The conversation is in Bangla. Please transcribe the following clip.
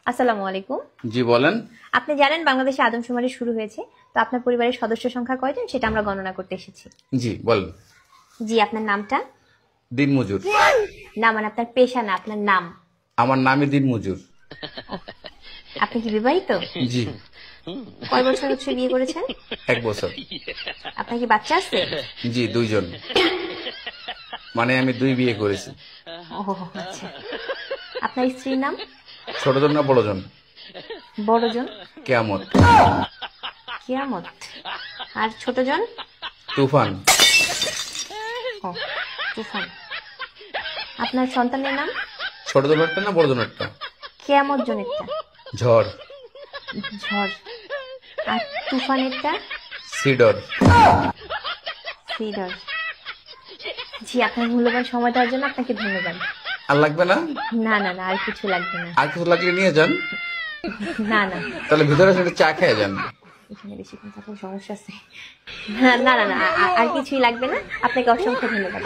আসসালামু আলাইকুম। জি বলেন। আপনি জানেন বাংলাদেশে আদমশুমারি শুরু হয়েছে, তো আপনার পরিবারের সদস্য সংখ্যা কয়জন সেটা আমরা গণনা করতে এসেছি। জি বলেন। জি, আপনার নামটা? দিনমজুর। না মানে আপনার পেশা না, আপনার নাম। আমার নামই দিনমজুর। আপনি কি বিবাহিত? জি। কয় বছর হচ্ছে বিয়ে করেছেন? 1 বছর। আপনার কি বাচ্চা আছে? জি 2 জন। মানে আমি 2 বিয়ে করেছি। ও আচ্ছা। আপনার স্ত্রীর নাম? ছোট জন না বড় জন? বড়জন। কিয়ামত। কিয়ামত। আর ছোটজন? তুফান। ও তুফান। আপনার সন্তানের নাম? ছোট জন একটা না বড় জন একটা? কিয়ামত জনেরটা? ঝড়। ঝড়। আর তুফানেরটা? সিডর। সিডর। জি, আপনার মূল্যবান সময় দেওয়ার জন্য আপনাকে ধন্যবাদ। আর লাগবে না? না না না, আর কিছু লাগবে না। আর কিছু লাগলে নিয়ে যান। না না, তাহলে ভিতরে এসে চা খেয়ে যান। এখানে বেশিক্ষণ থাকলে সমস্যা আছে। না না না, আর কিছুই লাগবে না। আপনাকে অসংখ্য ধন্যবাদ।